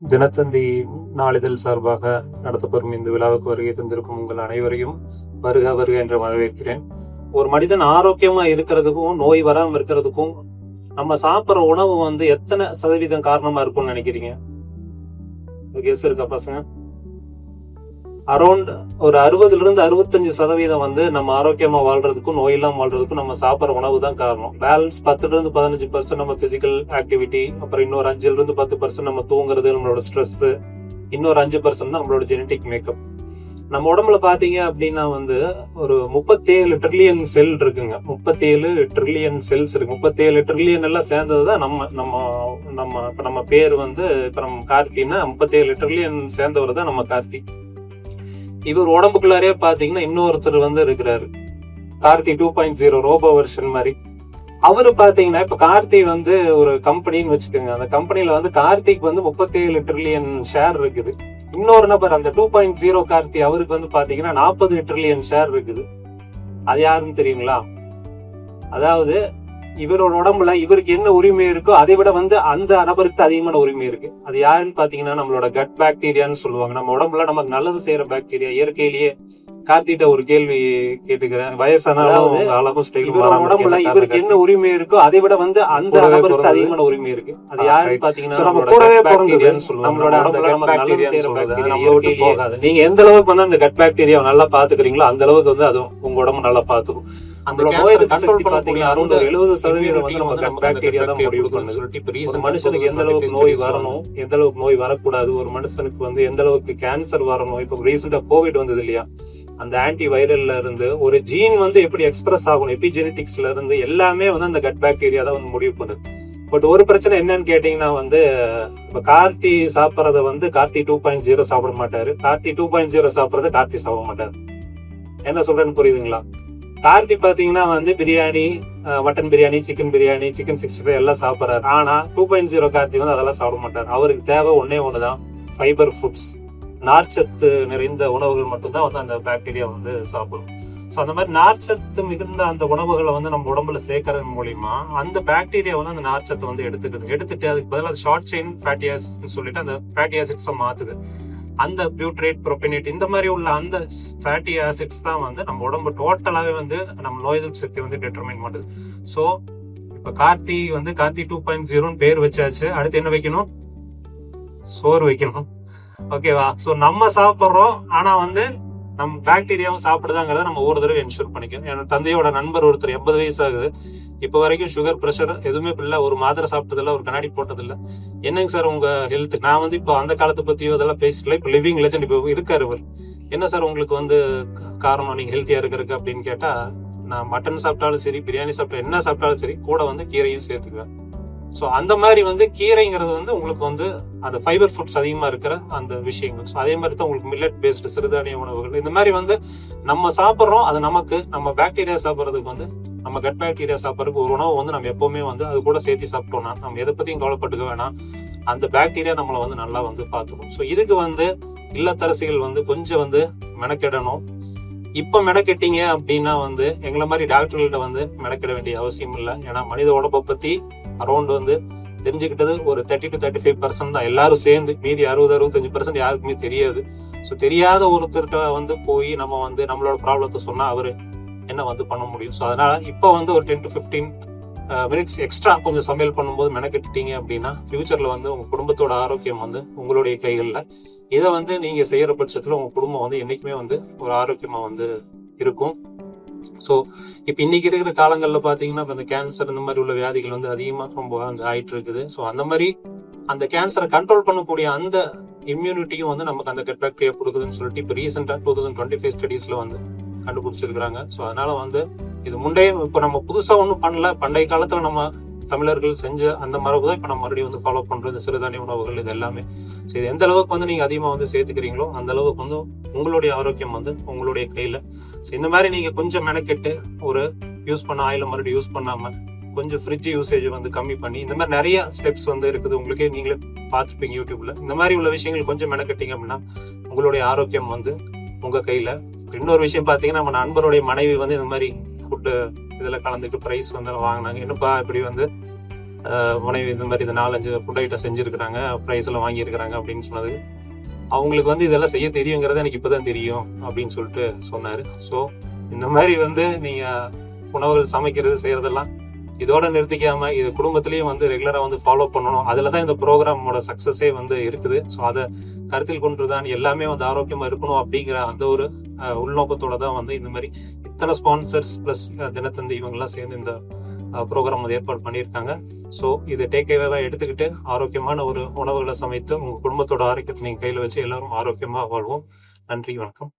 தினத்தந்தி நாளிதழ் சார்பாக நடத்தப்பெறும் இந்த விழாவுக்கு வருகை தந்திருக்கும் உங்கள் அனைவரையும் வருக வருக என்று வரவேற்கிறேன். ஒரு மனிதன் ஆரோக்கியமா இருக்கிறதுக்கும் நோய் வராம இருக்கிறதுக்கும் நம்ம சாப்பிட்ற உணவு எத்தனை சதவீதம் காரணமா இருக்கும்னு நினைக்கிறீங்க? கெஸ் இருக்கா பசங்க? அரௌண்ட் ஒரு 60-65% நம்ம ஆரோக்கியமா வாழ்றதுக்கும் நோய் இல்லாம வாழ்றதுக்கும் நம்ம சாப்பிட்ற உணவு தான் காரணம். பேலன்ஸ் 10-15% நம்ம பிசிக்கல் ஆக்டிவிட்டி, அப்புறம் இன்னொரு 5-10% நம்ம தூங்குறது, நம்மளோட ஸ்ட்ரெஸ், இன்னொரு 5% தான் நம்மளோட ஜெனட்டிக் மேக்கப். நம்ம உடம்புல பாத்தீங்க அப்படின்னா ஒரு 37 ட்ரில்லியன் செல் இருக்குங்க. 37 ட்ரில்லியன் செல்ஸ் இருக்கு. 37 ட்ரில்லியன் எல்லாம் சேர்ந்ததுதான் நம்ம நம்ம நம்ம இப்ப நம்ம பேர் இப்ப நம்ம கார்த்தின்னா 37 ட்ரில்லியன் சேர்ந்தவர் தான் நம்ம கார்த்தி. இவர் உடம்புக்குள்ளாரே பாத்தீங்கன்னா இன்னொருத்தர் இருக்கிறாரு, கார்த்தி 2.0 ரோபோ வெர்ஷன் மாதிரி. அவரு பாத்தீங்கன்னா இப்ப கார்த்தி ஒரு கம்பெனின்னு வச்சுக்கோங்க. அந்த கம்பெனில கார்த்திக் 37 ட்ரில்லியன் ஷேர் இருக்குது. இன்னொரு நபர் அந்த 2.0 கார்த்தி, அவருக்கு பாத்தீங்கன்னா 40 ட்ரில்லியன் ஷேர் இருக்குது. அது யாருன்னு தெரியுங்களா? அதாவது இவரோட உடம்புல இவருக்கு என்ன உரிமை இருக்கோ அதை விட அந்த நபருக்கு அதிகமான உரிமை இருக்கு. அது யாருன்னு பாத்தீங்கன்னா நம்மளோட கட் பாக்டீரியான்னு சொல்லுவாங்க. நம்ம உடம்புல நமக்கு நல்லது செய்யற பாக்டீரியா. இயற்கையிலேயே கார்த்திட்ட ஒரு கேள்வி கேட்டுக்கிறேன். வயசானாலும் உடம்புல இவருக்கு என்ன உரிமை இருக்கோ அதை விட அந்த நபருக்கு அதிகமான உரிமை இருக்கு. அது யாருன்னு பாத்தீங்கன்னா நம்ம கூடவே பிறந்ததுன்னு சொல்லுவாங்க. நம்மளோட உடம்புல நமக்கு நல்லது செய்யற பாக்டீரியா. நீங்க எந்த அளவுக்கு அந்த கட் பாக்டீரியா நல்லா பாத்துக்கிறீங்களோ அந்த அளவுக்கு அது உங்க உடம்பு நல்லா பாத்துக்கும். அந்த நோயை கண்ட்ரோல் பண்ணக்கூடிய அரௌண்ட் 70% நம்ம கட் பாக்டீரியா தான் முடிவு பண்ணுது. ஒரு மனுஷனுக்கு எந்த அளவுக்கு நோய் வரணும், எந்த அளவுக்கு நோய் வரக்கூடாது, ஒரு மனுஷனுக்கு எந்த அளவுக்கு கேன்சர் வரணும். இப்ப ரீசெண்டா கோவிட் வந்தது இல்லையா, அந்த ஆன்டி வைரல்ல இருந்து ஒரு ஜீன் எப்படி எக்ஸ்பிரஸ் ஆகணும், எபிஜெனடிக்ஸ்ல இருந்து எல்லாமே அந்த கட் பாக்டீரியா தான் முடிவு பண்ணுது. பட் ஒரு பிரச்சனை என்னன்னு கேட்டீங்கன்னா இப்ப கார்த்தி சாப்பிடறத கார்த்தி 2.0 சாப்பிட மாட்டாரு. கார்த்தி 2.0 சாப்பிடறத கார்த்தி சாப்பிட மாட்டாரு. என்ன சொல்றேன்னு புரியுதுங்களா? கார்த்தி பாத்தீங்கன்னா biryani, mutton biryani, chicken biryani, chicken 65 எல்லாம் சாப்பிடறாரு. ஆனா 2.0 கார்த்தி அதெல்லாம் சாப்பிட மாட்டாரு. அவருக்கு தேவை ஒண்ணுதான், ஃபைபர் ஃபுட்ஸ், நார்ச்சத்து நிறைந்த உணவுகள் மட்டும்தான் அந்த பாக்டீரியா சாப்பிடும். ஸோ அந்த மாதிரி நார்ச்சத்து மிகுந்த அந்த உணவுகளை நம்ம உடம்புல சேர்க்கறது மூலியமா அந்த பாக்டீரியா அந்த நார்ச்சத்தை எடுத்துட்டு அதுக்கு பதிலாக ஷார்ட் செயின் ஃபேட்டி ஆசிட்ஸ் சொல்லிட்டு அந்த ஃபேட்டி ஆசிட்ஸை மாத்துது. அந்த பியூட்ரேட், ப்ரோபினேட், இந்த மாதிரி உள்ள அந்த ஃபேட்டி ஆசிட்ஸ் தான் நம்ம உடம்பு டோட்டலாவே நம்ம நோய் எதிர்ப்பு சக்தி டிட்டர்மைன் பண்ணுது. ஸோ இப்ப கார்த்தி கார்த்தி 2.0 பேர் வச்சாச்சு. அடுத்து என்ன வைக்கணும்? சோறு வைக்கணும். ஓகேவா? சோ நம்ம சாப்பிடுறோம், ஆனா நம்ம பாக்டீரியாவும் சாப்பிடுதாங்கிறத நம்ம ஒரு தடவை என்ஷூர் பண்ணிக்கணும். என்னோட தந்தையோட நண்பர் ஒருத்தர் 80 வயசு ஆகுது. இப்ப வரைக்கும் சுகர், பிரஷர் எதுவுமே இல்ல, ஒரு மாத்திரை சாப்பிட்டதில்ல, ஒரு கண்ணாடி போட்டதில்ல. என்னங்க சார் உங்க ஹெல்த்? நான் இப்போ அந்த காலத்தை பத்தியோ இதெல்லாம் பேசல. இப்ப லிவிங் லெஜெண்ட் இப்போ இருக்காரு அவர். என்ன சார் உங்களுக்கு காரணம் நீங்க ஹெல்த்தியா இருக்கிறதுக்கு அப்படின்னு கேட்டா, நான் மட்டன் சாப்பிட்டாலும் சரி, பிரியாணி சாப்பிட்டா, என்ன சாப்பிட்டாலும் சரி, கூட கீரையும் சேர்த்துக்குவேன். ஸோ அந்த மாதிரி கீரைங்கிறது உங்களுக்கு அந்த ஃபைபர் ஃபுட்ஸ் அதிகமா இருக்கிற அந்த விஷயங்கள். ஸோ அதே மாதிரி தான் உங்களுக்கு மில்லட் பேஸ்டு சிறுதானிய உணவுகள். இந்த மாதிரி நம்ம சாப்பிட்றோம், அது நமக்கு நம்ம பாக்டீரியா சாப்பிட்றதுக்கு நம்ம கட் பாக்டீரியா சாப்பிட்றதுக்கு ஒரு உணவு நம்ம எப்பவுமே அது கூட சேர்த்து சாப்பிட்டோம்னா நம்ம எதை பத்தியும் கவலைப்பட்டுக்க வேணாம். அந்த பாக்டீரியா நம்மளை நல்லா பார்த்துக்கும். ஸோ இதுக்கு இல்லத்தரசிகள் கொஞ்சம் மெனக்கெடணும். இப்ப மெனக்கெட்டீங்க அப்படின்னா எங்களை மாதிரி டாக்டர்கள்ட்ட மெனக்கெட வேண்டிய அவசியம் இல்லை. ஏன்னா மனித உடம்பை பத்தி அரௌண்ட் தெரிஞ்சுக்கிட்டது ஒரு 30-35% தான் எல்லாரும் சேர்ந்து. மீதி 60-65% யாருக்குமே தெரியாது. ஸோ தெரியாத ஒருத்தர்கிட்ட போய் நம்ம நம்மளோட ப்ராப்ளத்தை சொன்னா அவரு என்ன பண்ண முடியும்? ஸோ அதனால இப்போ ஒரு 10-15 மினிட்ஸ் எக்ஸ்ட்ரா கொஞ்சம் சமையல் பண்ணும்போது மெனக்கெட்டுட்டீங்க அப்படின்னா ஃபியூச்சர்ல உங்க குடும்பத்தோட ஆரோக்கியம் உங்களுடைய கைகள்ல. இதை நீங்க செய்யற பட்சத்துல உங்க குடும்பம் என்னைக்குமே ஒரு ஆரோக்கியமா இருக்கும். ஸோ இப்போ இன்னைக்கு இருக்கிற காலங்கள்ல பாத்தீங்கன்னா இந்த கேன்சர், இந்த மாதிரி உள்ள வியாதிகள் அதிகமா ரொம்ப ஆயிட்டு இருக்குது. ஸோ அந்த மாதிரி அந்த கேன்சரை கண்ட்ரோல் பண்ணக்கூடிய அந்த இம்யூனிட்டியும் நமக்கு அந்த கட் பாக்டீரியா கொடுக்குதுன்னு சொல்லிட்டு இப்போ ரீசெண்டா 2025 ஸ்டடீஸ்ல கண்டுபிடிச்சிருக்கிறாங்க. ஸோ அதனால இது முண்டையே இப்போ நம்ம புதுசா ஒன்றும் பண்ணல. பண்டைய காலத்துல நம்ம தமிழர்கள் செஞ்ச அந்த மரபு தான் இப்போ நம்ம மறுபடியும் ஃபாலோ பண்றது சிறுதானிய உணவுகள். இது எல்லாமே சரி, எந்த அளவுக்கு நீங்க அதிகமா சேர்த்துக்கிறீங்களோ அந்த அளவுக்கு உங்களுடைய ஆரோக்கியம் உங்களுடைய கையில. இந்த மாதிரி நீங்க கொஞ்சம் மெனக்கெட்டு ஒரு யூஸ் பண்ண ஆயில மறுபடியும் யூஸ் பண்ணாம கொஞ்சம் ஃப்ரிட்ஜ் யூசேஜ் கம்மி பண்ணி, இந்த மாதிரி நிறைய ஸ்டெப்ஸ் இருக்குது. உங்களுக்கே நீங்களே பார்த்துருப்பீங்க யூடியூப்ல. இந்த மாதிரி உள்ள விஷயங்கள் கொஞ்சம் மெனக்கெட்டீங்க அப்படின்னா உங்களுடைய ஆரோக்கியம் உங்க கையில. இன்னொரு விஷயம் பாத்தீங்கன்னா, நம்ம நண்பருடைய மனைவி இந்த மாதிரி ஃபுட்டு இதுல கலந்துட்டு பிரைஸ் வாங்கினாங்க. என்னப்பா இப்படி மனைவி இந்த மாதிரி இந்த 4-5 ஃபுட் ஐட்டம் செஞ்சிருக்கிறாங்க, ப்ரைஸ் எல்லாம் வாங்கியிருக்கிறாங்க அப்படின்னு சொன்னது. அவங்களுக்கு வந்து இதெல்லாம் செய்ய தெரியுங்கிறது எனக்கு இப்பதான் தெரியும் அப்படின்னு சொல்லிட்டு சொன்னாரு. ஸோ இந்த மாதிரி வந்து நீங்க உணவுகள் சமைக்கிறது செய்யறதெல்லாம் இதோட நிறுத்திக்காம இது குடும்பத்திலயும் வந்து ரெகுலரா வந்து ஃபாலோ பண்ணணும். அதுலதான் இந்த ப்ரோக்ராமோட சக்சஸே வந்து இருக்குது. ஸோ அதை கருத்தில் கொண்டுதான் எல்லாமே வந்து ஆரோக்கியமா இருக்கணும் அப்படிங்கிற அந்த ஒரு உள்நோக்கத்தோட தான் வந்து இந்த மாதிரி இத்தனை ஸ்பான்சர்ஸ் பிளஸ் தினத்தந்தி இவங்கெல்லாம் சேர்ந்து இந்த ப்ரோக்ராம் வந்து ஏற்பாடு பண்ணியிருக்காங்க. ஸோ இதை டேக்அவேவா எடுத்துக்கிட்டு ஆரோக்கியமான ஒரு உணவுகளை சமைத்து உங்க குடும்பத்தோட ஆரோக்கியத்தை நீங்க கையில வச்சு எல்லாரும் ஆரோக்கியமா வாழ்வோம். நன்றி, வணக்கம்.